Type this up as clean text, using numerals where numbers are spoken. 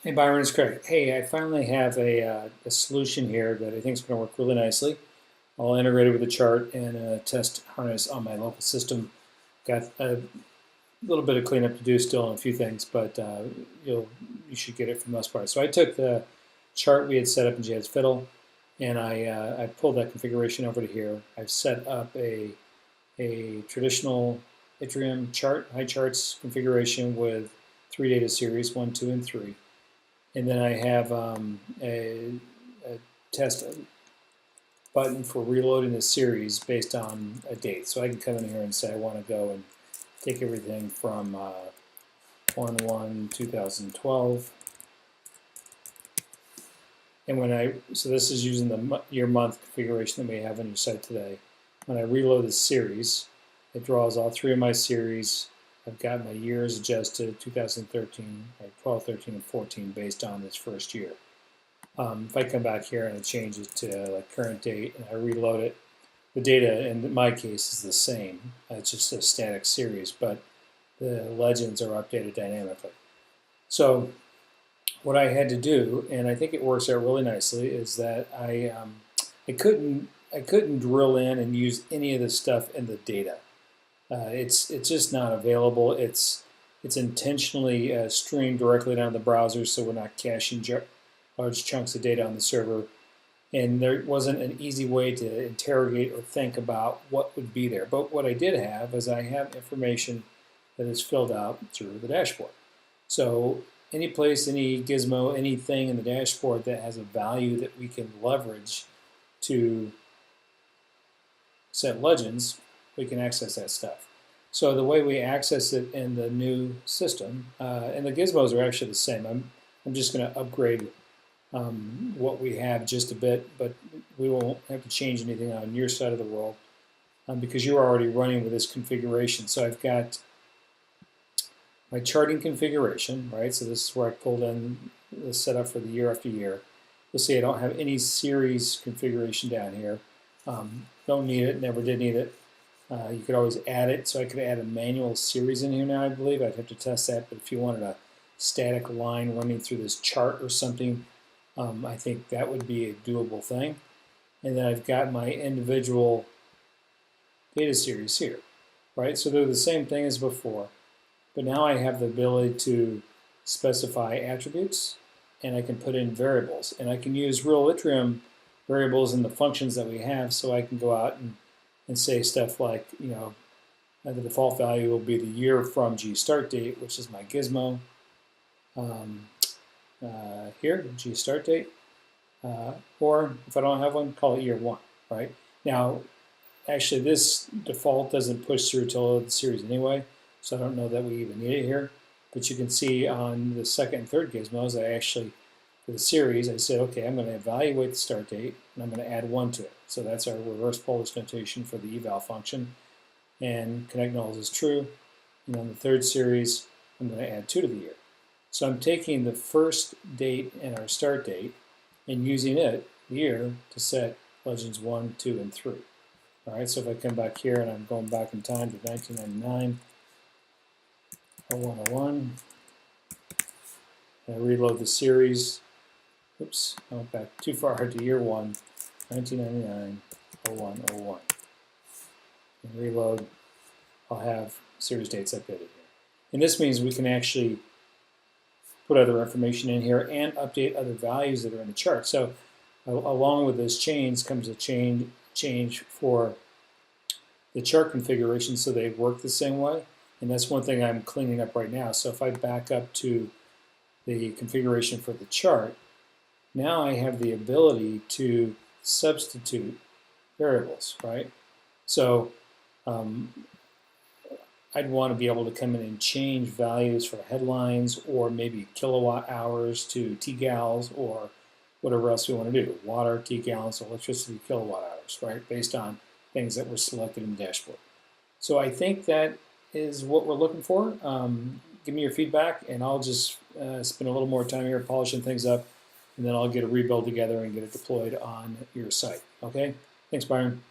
Hey Byron, it's Craig. Hey, I finally have a solution here that I think is going to work really nicely. All integrated with a chart and a test harness on my local system. Got a little bit of cleanup to do still on a few things, but you should get it for the most part. So I took the chart we had set up in JS Fiddle, and I pulled that configuration over to here. I've set up a traditional Itrium chart, high charts configuration with three data series, 1, 2, and 3. And then I have a test button for reloading the series based on a date. So I can come in here and say I want to go and take everything from 1/1/2012. And so this is using the year month configuration that we have on your site today. When I reload the series, it draws all three of my series. I've got my years adjusted, 2013, or 12, 13, and 14, based on this first year. If I come back here and I change it to like current date and I reload it, the data in my case is the same. It's just a static series, but the legends are updated dynamically. So what I had to do, and I think it works out really nicely, is that I couldn't drill in and use any of the stuff in the data. It's just not available. It's intentionally streamed directly down the browser, so we're not caching large chunks of data on the server. And there wasn't an easy way to interrogate or think about what would be there. But what I did have is I have information that is filled out through the dashboard. So any place, any gizmo, anything in the dashboard that has a value that we can leverage to set legends, we can access that stuff. So the way we access it in the new system, and the gizmos are actually the same. I'm just going to upgrade what we have just a bit, but we won't have to change anything on your side of the world because you're already running with this configuration. So I've got my charting configuration, right? So this is where I pulled in the setup for the year after year. You'll see I don't have any series configuration down here. Don't need it, never did need it. You could always add it, so I could add a manual series in here now, I believe. I'd have to test that, but if you wanted a static line running through this chart or something, I think that would be a doable thing. And then I've got my individual data series here, right? So they're the same thing as before, but now I have the ability to specify attributes, and I can put in variables. And I can use real Itrium variables in the functions that we have, so I can go out and say stuff like, the default value will be the year from G start date, which is my gizmo. Here, G start date, or if I don't have one, call it year one, right? Now, actually, this default doesn't push through till the series anyway, so I don't know that we even need it here. But you can see on the second and third gizmos, I actually, for the series, I said, okay, I'm going to evaluate the start date, and I'm going to add 1 to it. So that's our reverse Polish notation for the eval function. And connect nulls is true. And on the third series, I'm going to add 2 to the year. So I'm taking the first date and our start date and using it, the year, to set legends 1, 2, and 3. All right, so if I come back here and I'm going back in time to 1999, 0101, and I reload the series. Oops, I went back too far to year 1, 1999, 0101. And reload, I'll have series dates updated here. And this means we can actually put other information in here and update other values that are in the chart. So along with those chains comes a change for the chart configuration so they work the same way. And that's one thing I'm cleaning up right now. So if I back up to the configuration for the chart, now I have the ability to substitute variables, right? So I'd want to be able to come in and change values for headlines or maybe kilowatt hours to T-gals or whatever else we want to do. Water, T-gallons, electricity, kilowatt hours, right? Based on things that were selected in the dashboard. So I think that is what we're looking for. Give me your feedback and I'll just spend a little more time here polishing things up, and then I'll get a rebuild together and get it deployed on your site. Okay? Thanks, Byron.